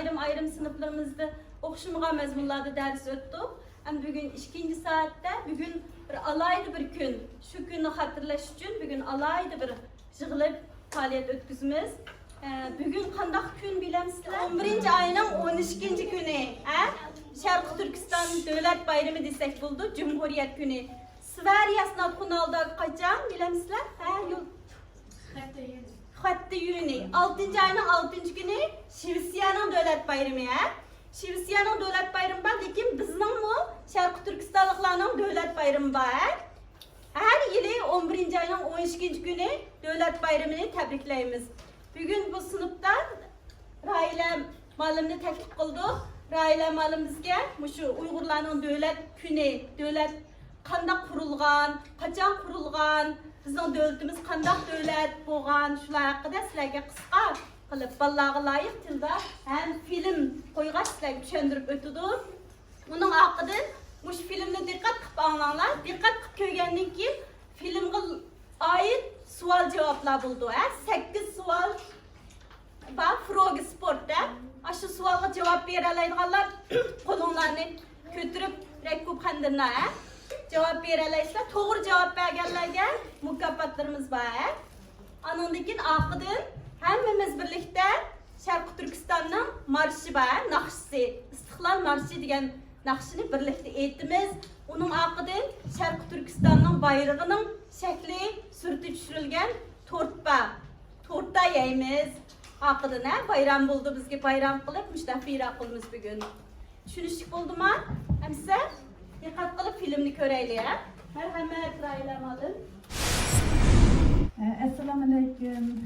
ayrım sınıflarımızda oxumagan mazmunlarda ders ötdük. Hem bugün 2. saatte bugün bir alaydı bir gün. Şu günü hatırlaş için bugün alaydı bir jığılıp faaliyet ötküzümüz. Bugün qandaq gün bilemsizler? 11. ayının 12. günü. Şarkı Türkistan Devlet Bayramı desek buldu. Cumhuriyet günü. Sverige snart kunalda kaçan bilemsizler? Hatta yuni. 6. ayının 6. günü Şivsiyanın Devlet Bayramı. Şivsiyanın Devlet Bayramı var. Lekin bizning mu Şarkı Türkistanlıklarının Devlet Bayramı var. Her yılı 11. ayının 12. günü Devlet Bayramını tebriklayımız. Bugün bu sınıfta Raila malımını teklif kıldık. Raila malım bizge şu Uygurlarning devlet günü, devlet qandaq kurulgan, qachon kurulgan, bizning devletimiz qandaq devlet bo'lgan, shular haqida sizlarga qisqa qilib balaga loyiq tilda ham film qo'yg'ach sizlarga tushuntirib o'tdik. Uning haqidan mush filmni diqqat qilib anglanglar. Diqqat qilib ko'rgandan keyin filmga oid savol javoblar bo'ldi. 8 savol va Frog Sportda shu savolga javob bera oladiganlar qo'linglarni ko'tarib rekub xandina javob bera olasizlar. To'g'ri javob berganlarga mukofotlarimiz bor. Andan keyin oxidan hammamiz birlikda Sharqi Turkistonning marshi bor, naqshisi, Istiqlol marshi degan naqshini birlikda aytamiz. Uning oxidan Sharqi Turkistonning bayrog'ining shakli surti tushirilgan tortda yeymiz. Aqidine bayram buldu bizge bayram kılıp müştafira kılımız bugün. Düşünüşlük buldu mu? Hemse dikkat kılıp filmini köreyliye. Merhamet Railem alın. Esselamu Aleyküm.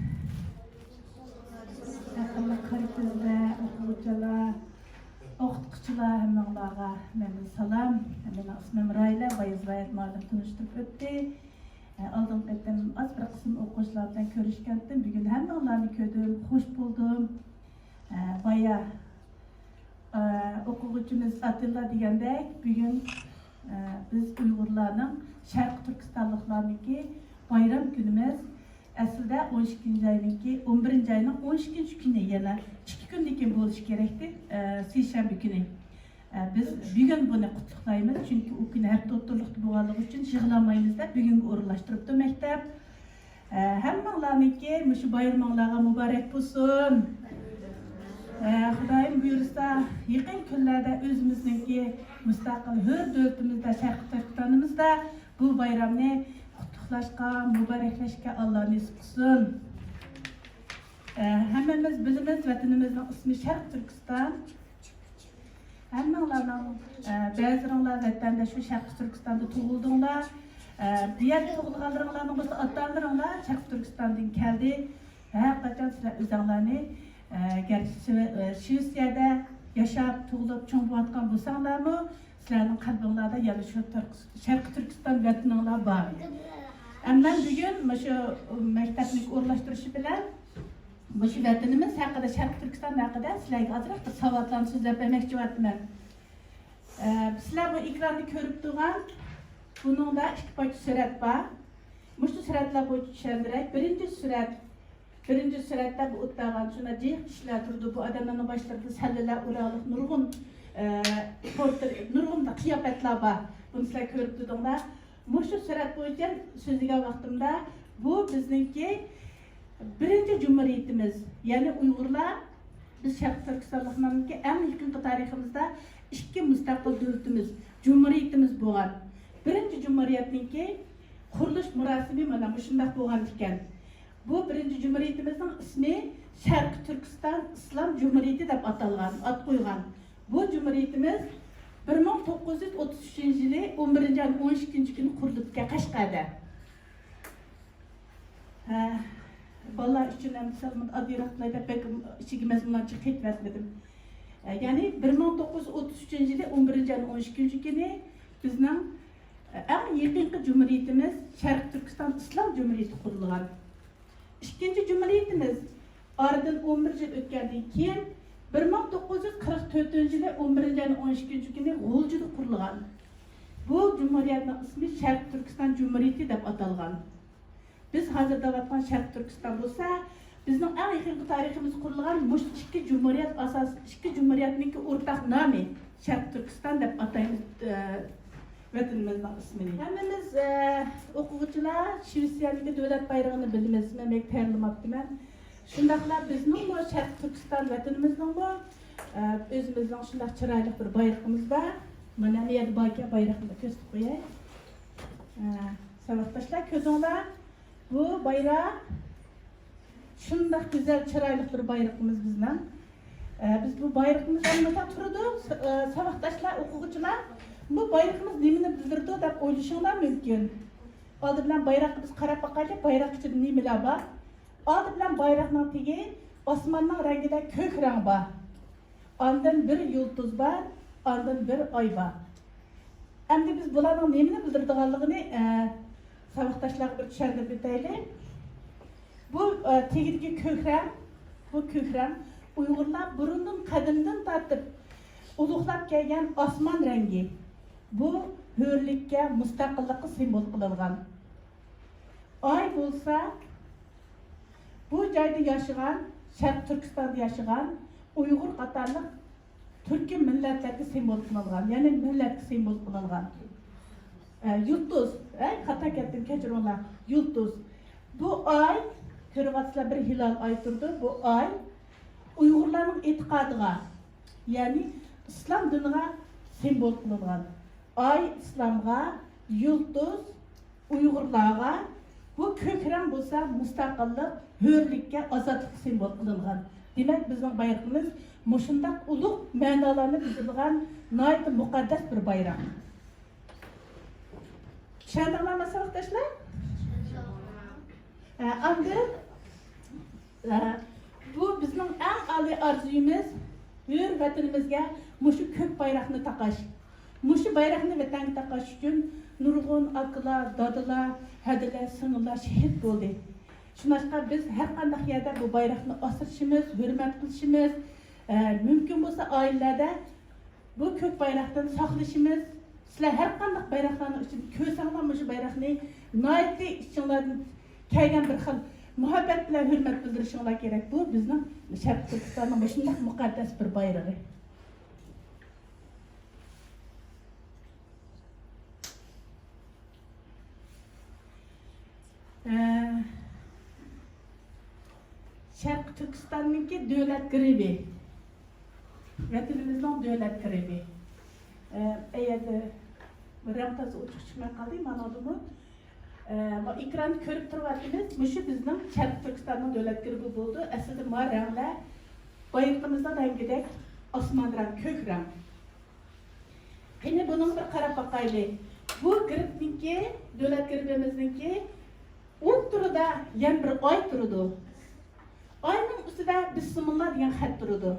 Akıllı kalitizde okuyucular, okutucular hemmeğlağa memnun salam. Benim ismim Raile, Bayezbayet malum tanıştırıp öttü. Aldım ettim, az bir kısım okuyuculardan görüşkendim. Bugün hem onlarını gördüm, hoş buldum. Baya okuyucumuz Atilla degende bugün biz Uygurlarının Şarkı Türkistanlıklarınki bayram günümüz. Aslında 12. ayınki 11. ayının 12. günü yani 2 gündeki gün buluş gerekti. Seyşembe günü. Biz bugün bunu kutlayımız çünkü o gün her toplulukta boğalığı için şıgılamayımız da bugün uğurlaştırıp da mektep. Hemmeğlarınki şu bayramlarına mübarek olsun. Xudayım buyursa yakın günlerde özümüzdeki müstakil hür devletimizde, Şarkı Türkistan'ımızda bu bayramını kutlaşka, mübarekleşke Allah nasip olsun. Hemmemiz bilimiz vatanımızın ismi Şarkı Türkistan. Hemmeğlarının bazılarınlar vatanda şu Şarkı Türkistan'da tuğulduğunlar. Diğer tuğulduğunlarının başta atlarlarınlar Şarkı Türkistan'dan geldi. Hakikaten sizler özlerlerini gerçi Şivsiyada yaşayıp tuğulup çoğulatkan bulsanlar mı? Sizlerin kalbinlerde yani şu Şarkı Türkistan vatanınlar var. Ama bugün şu mekteplik uğurlaştırışı bilen bu vatanımız hakkında Şarkı Türkistan hakkında sizlerge azıcık bir savatlarını sözlep emekçi vatman. Sizler bu ekranda görüp durgan bunun da iki boyutlu surat var. Bu suratlar boyutlu düşendirek. Birinci suratta bu uttağan şuna cihik kişiler durdu. Bu adamların başlarında selliler, uralık, nurgun da kıyafetler var. Bunu sizler görüp durduğunda. Bu surat boyunca sözüge baktığımda bu bizimki birinci cumhuriyetimiz. Yani Uygurlar biz Şarkı Türkistanlıklarının en yakın tarihimizde iki müstakil devletimiz, cumhuriyetimiz boğan. Birinci cumhuriyetinki kuruluş murasimi mana şundak boğan iken. Bu birinci cumhuriyetimizin ismi Şarkı Türkistan İslam Cumhuriyeti dep atalgan, at koygan. Bu cumhuriyetimiz 1933 yılı 11. ayın 12. günü kuruldu Kaşgar'da. Vallahi için emsalımın adı yaratmayla pek içi mezmundan çıkıp etmedim. Yani 1933 yılı 11. ayın 12. günü bizden en yakın cumhuriyetimiz Şarkı Türkistan İslam Cumhuriyeti kurulgan. İkinci cumhuriyetimiz aradan 11 yıl ötkendiği keyin 1944 yılı 11. ayın 12. günü G'ulju'da kurulgan. Bu cumhuriyetin ismi Şarkı Türkistan Cumhuriyeti dep atalgan. Biz hazırda vatkan Şarkı Türkistan olsa Bizning eng yaqinqi tariximiz qurilgan mush ikki cumhuriyet asas, ikki cumhuriyetninki o'rtaq nomi Sharq Turkiston deb ataymiz vatanimizning ismini. Hammamiz o'quvchilar Shvetsiyaniki davlat bayrog'ini bilamiz. Men tayyorlamabman. Shundaqla bizning bu Sharq Turkiston vatanimizning bu o'zimizning shunday chiroyli bir bayrog'imiz bor. Mana bu yerda bayroqni ko'rsatib qo'yay. Savatdaşlar ko'zinglar, bu bayroq shunday güzel chiroyli bir bayrog'imiz bizning. Biz bu bayroqimiz olmasa turdi, savatdaşlar, o'quvchilar, bu bayroqimiz nimani bildirdi deb o'ylashinglar mumkin. Oldi bilan bayroqimiz qarab boqaylik, bayroq ichida nimalar bor? Oldi bilan bayroqning tegi osmonning rangida ko'k rang bor. Ondan bir yulduz bor, ondan bir oy bor. Endi biz bularning nimani bildirganligini savatdaşlarga bir tushuntirib o'taylik. Bu tegidagi ko'k rang, bu ko'k rang Uyg'urlar burundan qadimdan tortib ulug'lab kelgan osmon rangi. Bu hurlikka, mustaqillikka simbol qilingan. Oy bo'lsa, bu joyda yashagan, Sharq Turkistonda yashagan Uyg'ur qatorliq turkiy millatlarga simbol qilingan, ya'ni millatga simbol qilingan. Yulduz, xato ketdim, kechiringlar. Yulduz. Bu oy, ko'ryapsizlar, bir hilal oy turdi. Bu oy Uyg'urlarning e'tiqodiga, ya'ni islom diniga simbol qilingan. Oy islomga, yulduz Uyg'urlarga, bu ko'k rang bo'lsa mustaqillik, hurlikka, ozodlikka simbol qilingan. Demak, bizning bayrog'imiz mushundaq ulug' ma'nolarni bildirgan nihoyat muqaddas bir bayroq. Tushundinglarmi, savatdoshlar? Endi bu bizning eng oliy orzuyimiz hur vatanimizga mushu ko'k bayroqni taqash. Mushu bayroqni vatanga taqash uchun nurg'un akalar, dadalar, hadilar, singillar shahid bo'ldi. Shuningdek biz har qanday yerda bu bayroqni ostirishimiz, hurmat qilishimiz, mumkin bo'lsa oilalarda bu ko'k bayroqdan saqlashimiz. Sizlar har qanday bayroqlarning ichida ko'rsanglar mushu bayroqni nihoyat ichinglardan kelgan bir xil muhabbat bilan hurmat bildirishinglar kerak. Bu bizning Sharq Turkistonning shunday muqaddas bir bayrog'i. Sharq Turkistonninki davlat gribi. Vatanimizning davlat gribi. Eğer rəmtazı uçuq çıxmaya qaldı, manadımı. Ekranı görüb turvatımız, müşü bizning Sharq Turkistonning davlat gribi bo'ldi. Aslida ma ranglar bayrog'imizning rangidek osmon rang, ko'k rang. Yine bunun bir qarab baqaylik. Bu gribninki, davlat gribimizniki o'rtada yana bir oy turdi. Oyning ustida Bismillah degan xat turdi.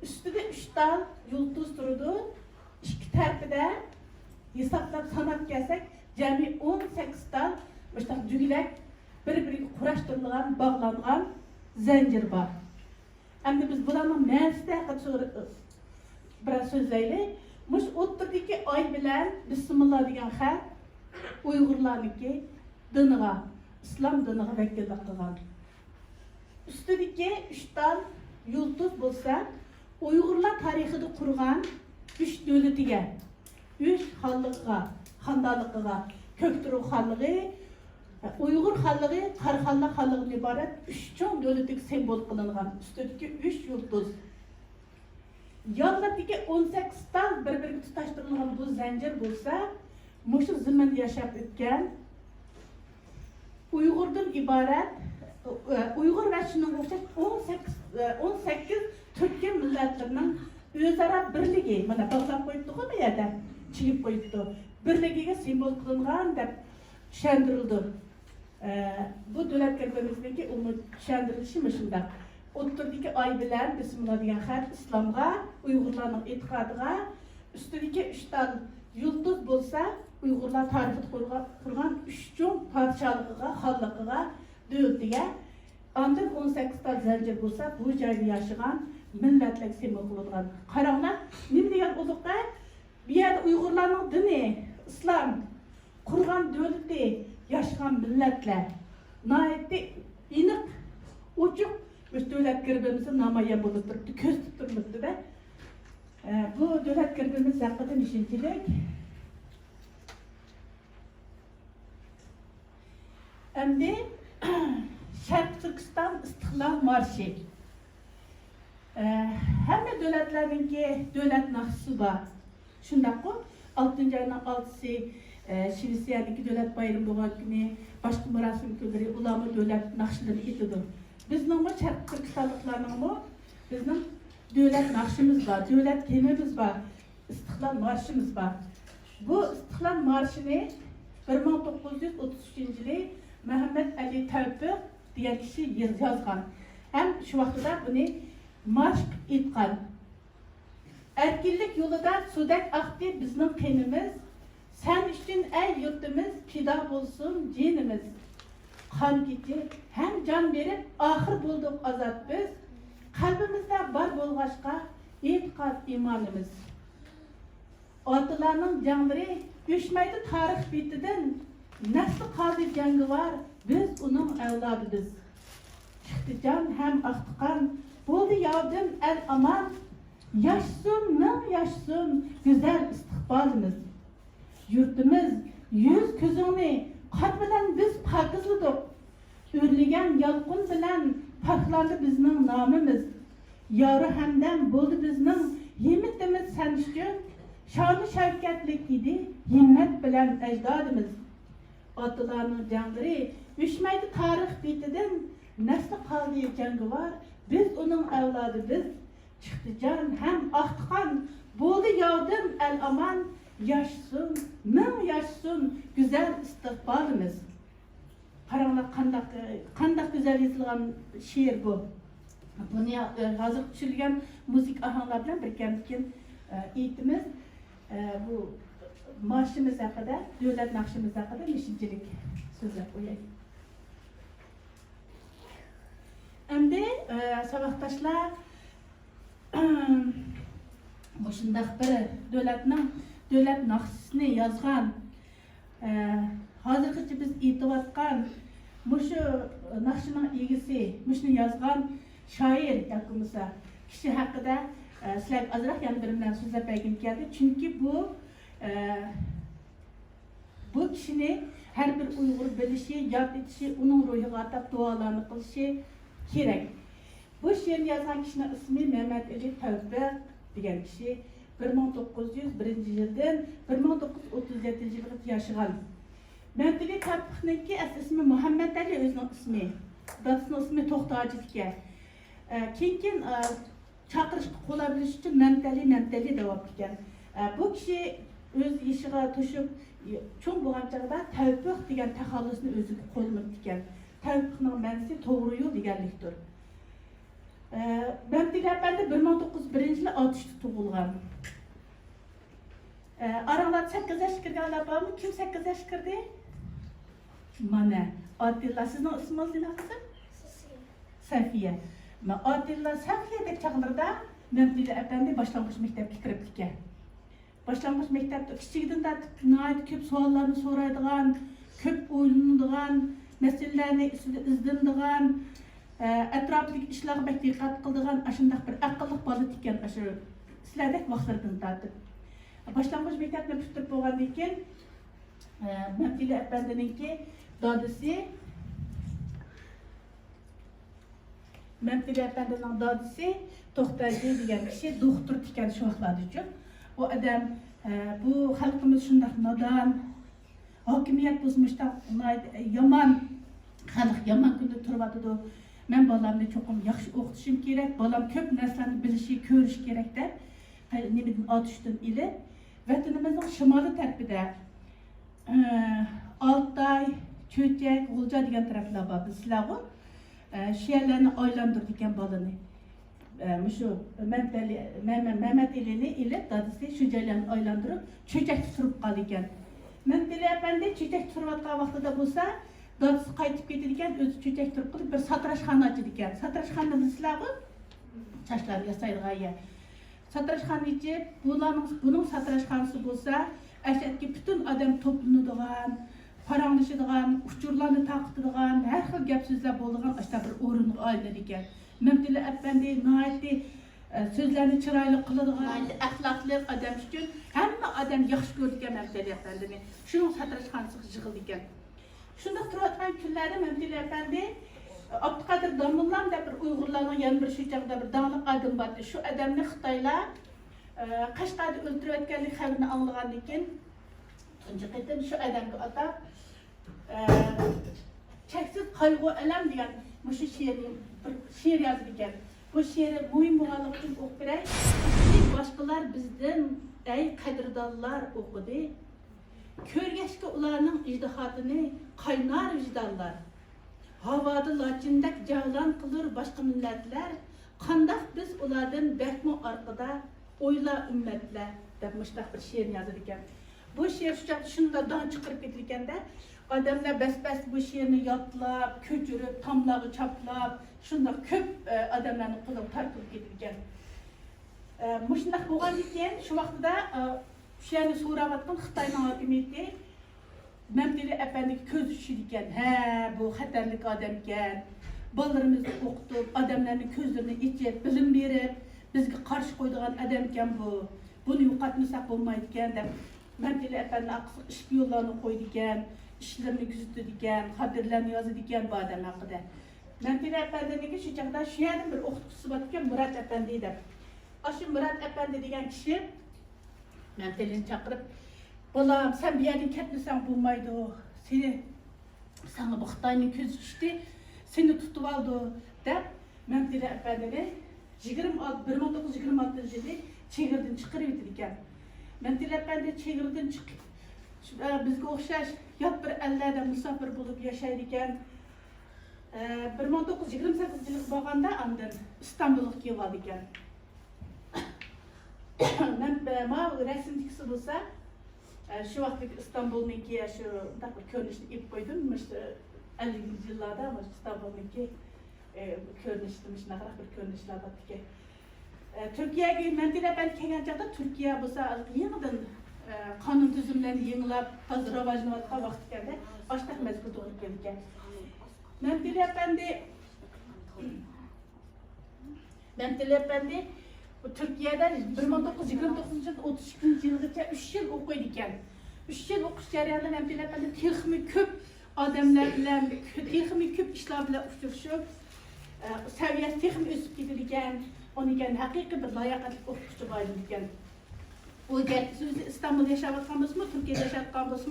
Üstüde 3 dal yulduz durdu. İki tarafında hesaplab sanab kelsak, jami 18 dal başta dügülek bir-biriga qurashtirilgan, bog'langan zanjir bor. Endi biz bularning ma'nosida biroz so'zlaylik. Mush o'ttirdagi oy bilan Bismillah degan xat Uyg'urlarniki diniga, islom diniga vakillik qilgan. Üstüdeki 3 dal yulduz bo'lsa, Uyg'urlar tarixida qurgan 3 davlatiga, 3 xonligiga, xonadonligiga, Ko'kturuq xonligi, Uyg'ur xonligi, Qarxonlar xonligidan iborat 3 cho'ng davlatiga simbol qilingan ustidagi 3 yulduz. Yonlardagi 18 tal bir-biriga tutashtirilgan bu zanjir bo'lsa, mushu zamonda yashab o'tgan Uyg'urdan iborat Uyg'ur va shunga o'xshash 18 Türkiye milletlerinin o'zaro birligi, mana bog'lab qo'yibdi bu yerda, chigib qo'yibdi. Birligiga simbol qilingan deb tushuntirildi. Bu davlat gribimizniki uni tushuntirilishi shunday. O'ttirdagi oy bilan Bismillah degan xat islomga, Uyg'urlarning e'tiqodiga, ustidagi 3 tal yulduz bo'lsa, Uyg'urlar tarixida qurgan 3 cho'ng podshohligiga, xonligiga, davlatiga, ondan 18 tal zanjir bo'lsa, bu joyda yashagan millatlar simbol qilingan. Qaranglar, nima degan ulug'qa? Bu yerda Uyg'urlarning dini, islom qurgan davlatda yashagan millatlar, nihoyatda iniq, uçuq dövlət qırğımızı namayan bo'lib turibdi, ko'z tutturibdi-da. Bu dövlət qırğımız haqida nishinchilik. Endi Sharq Turkiston istiqlol marshi. Hamma davlatlarninki davlat naqshi bor. Shundaqmi 6-oyning 6-si Shvetsiyaniki davlat bayrami bo'lgan kuni, boshqa marosim kunlari ularni davlat naqshlarini etadi. Bizning Sharq Turkistonliklarning bizning davlat naqshimiz bor, davlat temimiz bor, istiqlol marshimiz bor. Bu istiqlol marshini 1933-yili Muhammad Ali Tavfiq degan kishi yozgan. Ham shu vaqtida buni marş etgan. Erkinlik yolida sudak aqdi bizning qinimiz. Sen üçün ey yurtimiz pida bo'lsin jinimiz. Qon kechib ham jon berib oxir bo'ldik ozod biz. Qalbimizda bor bo'lg'ashqa e'tiqod imonimiz. Otalarning jonlari o'chmaydi tarix betidan. Nasli qoldi jangovar biz uning avlodidir. Chiqdi jon ham aqtiqan bo'ldi yavdim el aman. Yaşsın, ming yaşsın güzel istiqbolimiz. Yurtimiz yüz ko'zingni qat bilan biz pokizladik. O'rlagan yolqin bilan paklandi bizning nomimiz. Yori hamdam bo'ldi bizning himmatimiz sen uchun. Shoni shavkatlik edi himmat bilan ajdodimiz. Otalarning jonlari o'chmaydi tarix betidan. Nasli qoldi jangovar biz uning avlodi biz. Çıktı can hem aqtiqan bo'ldi yavdim el aman. Yaşsın, ming yaşsın güzel istiqbolimiz. Qaranglar qandaq güzel yozilgan she'r bu. Buni hozir tushirilgan muzik ahanglar bilan birgamlikdan aytimiz. Bu marshimiz haqida, davlat naqshimiz haqida nishinchilik so'zlab qo'yay. Endi saboqdoshlar bu shundaq bir davlat naqshisini yozgan, hozirgacha biz aytayotgan shu naqshining egisi, shuni yozgan shoir yoki bo'lmasa kishi haqida sizlarga ozroq yana bir bilan so'zlab bergim keldi. Chunki bu kishini har bir Uyg'ur bilishi, yod etishi, uning ruhiga atab duolarni qilishi kerak. Bu she'rni yozgan kishining ismi Muhammad Ali Tavfiq degan kishi 1901-yildan 1937-yilgacha yashagan. Muhammad Ali Tavfiqningki asl ismi Muhammad Ali, o'zining ismi. Dadasining ismi To'xtoji ekan. Keyin chaqirishga qo'la bilish uchun Muhammad Ali deb ekan. Bu kishi o'z ishiga to'shib cho'ng bo'lgan chog'da Tavfiq degan taxallusni o'ziga qo'lmadi ekan. Tavfiqning ma'nosi to'g'ri yo'l deganlikdir. Ben Efendi 1901-yili Atışda tug'ilgan. Aranlarda 8 yoshga kirganlar bormi? Kim 8 yoshga kirdi? Mana, Odillar, sizning ismingiz nima qizim? Safiya. Men Odillar Safiya deb chaqirda, Mehdi Efendi boshlang'ich maktabga kirib ketgan. Boshlang'ich maktabda kichikdan tortib ko'p savollarni so'raydigan, ko'p o'ylanadigan, masalalarni izlanadigan, atrofdagi ishlarga bak diqqat qiladigan, shunday bir aqlli bola ekan, shu sizlardek vaqtlardan tortib. Boshlang'ich maktabni bitirib bo'lgandan keyin Mehdi Efendininki dadasi To'xtoji degan kishi doktor ekan shu vaqtlar uchun. Bu odam bu xalqimiz shunday nodon, hokimiyat buzmishda yomon xalq yomon kunda turibdi. Men bolamni cho'qim yaxshi o'qitishim kerak, bolam ko'p narsalarni bilishi, ko'rish kerak deb nimadan Atışdan ili vatanimizning shimoliy tarafida Altay, Cho'chak, G'ulja degan taraflar bor. Bizlarga shu yerlarni aylantirdi ekan bolani. Shu Mehmet Ali'ni ilib dadasi shu joylarni aylantirib, Cho'chakda turib qoldi ekan. Mehmet Ali Efendi Cho'chakda turayotgan vaqtida bo'lsa, dadasi qaytib ketdi ekan, o'zi Cho'chak turib qolib bir satrashxona ochdi ekan. Satrashxona bizlarga chashlar yasaydigan yer. Satrashxona ichib, buning satrashxonasi bo'lsa, ashadki butun odam to'planadigan, paranglashadigan, uchurlarni taqitadigan, har xil gap so'zlar bo'ladigan ashta bir o'ringa aylanadi ekan. Mamtilla apandi nihoyatda so'zlarni chiroyli qiladigan, axloqli odam uchun hamma odam yaxshi ko'rgan Mamtilla apandini. Shuning satrashxonasiga yig'ildi ekan. Shunda turayotgan kunlarda Mamtilla apandi Abduqodir Domullam deb bir Uyg'urlarning yana bir shu chaqda bir danglik odam bor. Shu odamni Xitoylar Qashqarda o'ltirayotganlik xabarini anglagandan keyin tunji qatim shu odamga atab cheksiz qayg'u alam degan shu she'rni bir she'r yozib ekan. Bu she'ri muhim bo'lganligi uchun o'qib beray. Boshqalar bizdan ey qadrdonlar o'qidi. Ko'rgashga ularning ijtihodini qaynar vijdonlar. Havoda lochindak javlon qilur boshqa millatlar. Qandoq biz ulardan bakmo orqada o'yla ummatlar deb mushtaq bir she'r yozib ekan. Bu she'r shunda don chiqarib ketilganda odamlar bas-bas bu she'rni yodlab, ko'chirib, tomlog'i chaplab, shunda ko'p odamlarning qo'liga tortilib ketilgan. Mushtaq bo'lgandan keyin shu vaqtda shu yerni so'rayotgan Xitoyning hokimiyati Mamtilla apandiga ko'z tushidi ekan. Ha, bu xatarlik odam ekan. Bolalarimizni o'qitib, odamlarning ko'zlarini ichib, bilim berib, bizga qarshi qo'yadigan odam ekan bu. Buni yo'qotmasak bo'lmaydi ekan deb Mamtilla apandi aqsiq ish yo'llarni qo'ydi ekan, ishlarni kuzatdi ekan, xatirlarni yozdi ekan bu odam haqida. Mamtilla apandiniki shu chaqda shu yerda bir o'qituvchisi bor ekan, Murat apandi deb. Shu Murat apandi degan kishi Mamtillani chaqirib, "Bolam, sen bu yerdan ketmasang bo'lmaydi. Sana bu Xitoyning ko'zi tushdi, seni tutib oldi" deb Mamtilla apandini 1926-yilda chegirdan chiqarib yetdi ekan. Mamtilla apandi chegirdan chiqib bizga o'xshash yot bir ellarda musofir bo'lib yashaydi ekan. 1928-yilga borganda andan Istanbulga kelib oldi ekan. Men rasmdikisi bo'lsa, shu vaqtdagi Istanbulniki shu bir ko'rinishni ib qo'ydim. 50-yillarda Istanbulniki ko'rinishni shunaqa bir ko'rinishlar bor ekan. Turkiyaga Mamtilla apandi kelgan chaqda Turkiya bo'lsa yangidan qonun tuzumlarini yangilab, toza rivojlanayotgan vaqt ekanda, boshqa mazkur to'g'ri keldi ekan. Mamtilla apandi Turkiyada 1929-32-yilgacha 3 yil o'qiydi ekan. 3 yil o'qish jarayonida Mamtilla apandi texnik ko'p odamlar bilan, texnik ko'p ishlar bilan uchrashib, saviyasi texnik o'sib ketdi ekan. Onigan haqiqiy bir layoqatli o'qituvchi bo'ldi ekan. O siz İstanbulda yaşayotgan bo'lsa, Turkiyada yaşayotgan bo'lsa,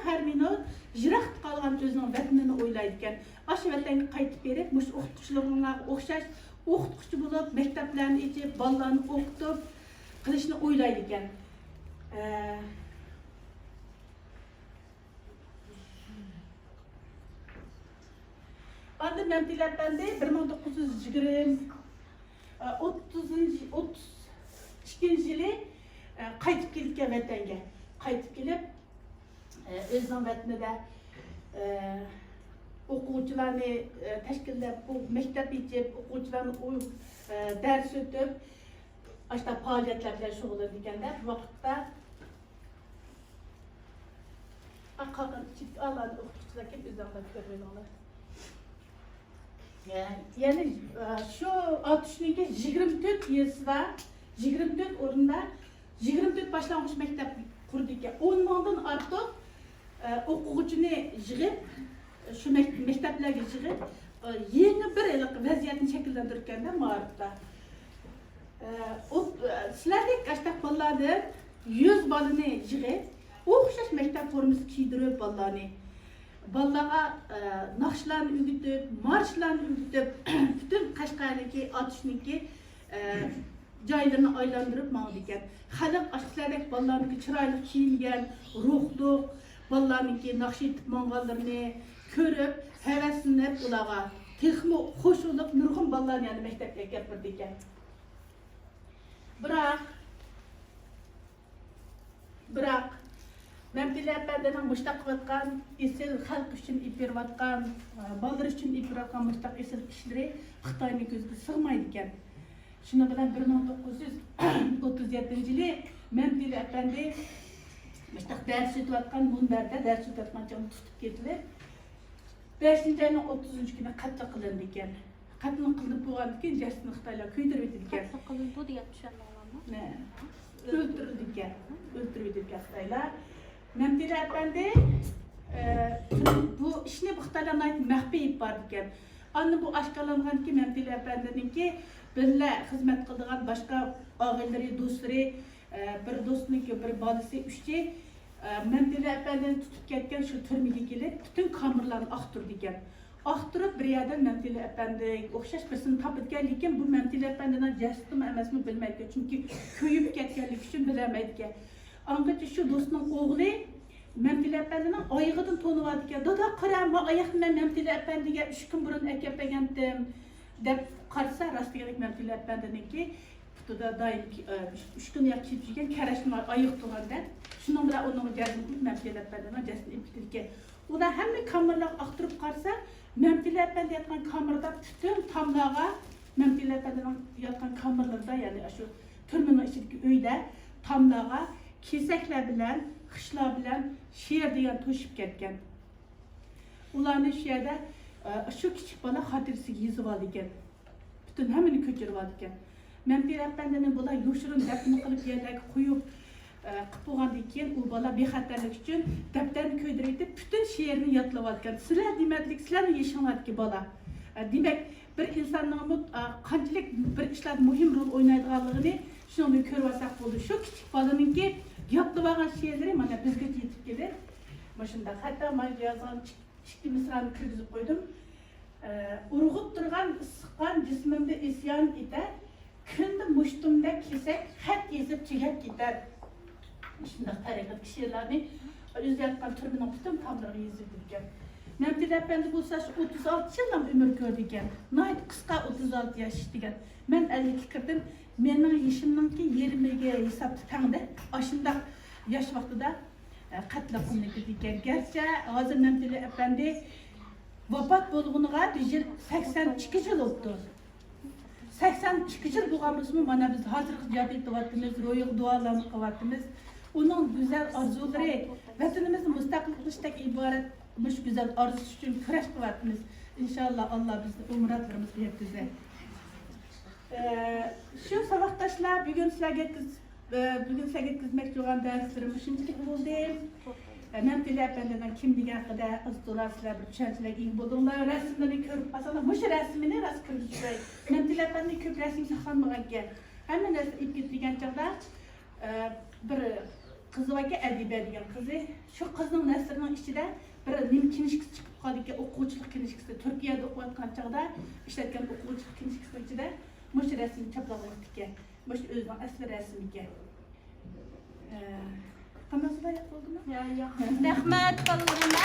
har minut yiroq qolgan o'zining vatanini o'ylaydi ekan. Shu vatanga qaytib berib, mush o'qituvchilarga o'xshash o'qituvchi bo'lib, maktablarni ichib, bolalarni o'qitib qilishni o'ylaydi ekan. Anda Mamtilla apandi 1932-yili qaytib kelgan vatanga. Qaytib kelib, o'zining vatanida o'quvchilarni tashkillab, maktab ichib, o'quvchilarni dars o'tib, ashta faoliyatlar bilan shug'ullangan bu vaqtda qolgan chet alanda o'quvchilar kelib o'zlaridan ko'rganlar. Yani şu atışniki 24 yılda 24 o'rinda 24 boshlang'ich maktab qurdi ekan. 10 mingdan ortiq o'quvchini yig'ib, shu maktablarga yig'ib, yangi bir vaziyatni shakllantirganda ma'rifda. Sizlardek qashta bolalarni 100 bolani yig'ib, o'xshash maktab formasi kiydirib bolalarni bolalarga naqshlarni o'rgatib, marshlarni o'rgatib, butun Qashqardagi atışniki joylarini aylantirib mangdi ekan. Xalq ashqalardek bolalarni chiroyli kiyingan, ruhli bolalarniki naqsh etib manganlarini ko'rib, havaslanib ularga texmo qo'shilib nurg'un bolalarni yana maktabga keltirdi ekan. Biroq Mamtilla apandining mushtaq qilayotgan, esil xalq uchun ib berayotgan, bolalar uchun ib berayotgan mushtaq esil ishlari Xitoyning ko'ziga sig'maydi ekan. Shuni bilan 1937-yili Mamtilla apandi İşte ders ötüvatkan munberde ders ötüvatkan canı tutup getirip 5. ayının 30. günü katla kılındı iken. Katını kılıp boğandı iken jasını Xitaylar köydürüp edilken. Katla kılındı diye düşünüyorum. Ne? Öldürüldükken. Öldürüldü Xitaylar. Memdili Efendi bu işini bu Xitaylarına ait məhbeyip vardı iken. Anı bu aşkalanğan ki Memdili Efendi'nin ki birle hizmet kıldığan başka ağılları, dostları, bir dostunun ki bir balisi üççe Memdili Efendi'ni tutup ketken şu türmege gelip bütün kamerlarını aktırdı iken. Aktırıp bir yerden Memdili Efendi okşaş birisini tapıp gelirken bu Memdili Efendi'nin jasıtı mı emas mı bilmeydi. Çünkü köyüp ketkenlik için bilemeydi. Anqıcı şu dostunun oğlu Memdili Efendi'nin ayağıdan tonu vardı ki "Dada qarama ayağımı Memdili Efendi'ye 3 gün burun ekip beğendim" dep qarsa rastlayan Memdili Efendi'nin ki da daim 3 gün yakıp жүрген karaşın var ayıq tuğanda. Şunun bilan onun jasını Memdili Efendi'nin jasını iptilge. O da hem kamerlar aktırıp qarsa Memdili Efendi yatkan kamerada bütün tamlağa Memdili Efendi'nin yatkan kamerlarda yani şu türmünün içindeki öyde tamlağa kesekler bilen, kışlar bilen şiir diyen toşup ketken. Ularını şiirde şu küçük bana hatirisi yazıp aldı iken. Bütün hemini köçürüp aldı iken. Memdili Efendi'nin bula yoşurun depini kılıp yerlerine koyup kıpığandı iken o bala bexatarlık için depterini köydürüydü. Bütün şiirini yatılıp aldı iken. Sizler demedik, sizler yaşanladı ki bala. Demek bir insanın qanchalik bir işler muhim rol oynaydıganligini şunu körüp alsak boldu. Şu küçük balanın ki yatılıp algan şiirleri mana bizge yetip gelir. Maşında hatta mana yazgan çikti misrani kirgizip koydum. Urğup turgan sıqqan cismimde isyan eder. Kündü muştumda kesek hat yezip çigep gider. Şunda tarikat şiirlerini öz yatkan türbünün bütün tamları yazıp Memdili Efendi bulsa 36 yıldan ömür gördü iken. Nayt kıska 36 yaş degan. Men 52 kirdim. Mening yaşımdan ki 20'ge hesap tutandı. Aşında yaş vaxtida qatla qılındı iken. Gerçi hazır Memdili Efendi vafat bolğunuğa 82 yıl oldu. 82 yıl bolğanımızmı mana biz hazırkı jad etyapmiz, ro'yuq dualarını qılyapmiz. Onun güzel arzuları, vatanımızın müstakillikten ibaret bu güzel arzusu için kuraş kılyapmiz. İnşallah Allah bizni umratlarımızı yetkizdi. Şu sabahdaşlar bugün sizlerge yetkizmek olan derslerim şunchalik bo'ldi. Memdili Efendi'den kimligi haqida qiziqdilar sizlar bir tushunchalar ega bo'ldinglar. Rasmlarni ko'rib asosan mush rasmini ras kirgizmay. Memdili Efendi ko'p rasm saqlanmagan ekan. Hamma narsa ip ketgan chog'da bir qizi var ki Adibe degan qizi. Şu qizning nasrining ichida bir nim kinishkisi chiqib qoldi ekan, o'quvchilik kinishkisi. Turkiyada o'qiyotgan chog'da ishlatgan o'quvchilik kinishkisi ichida mush rasmni chaplab ekan. Mush o'zining asli rasmi ekan. Qanday bo'ldimi? Rahmat, Falg'ina,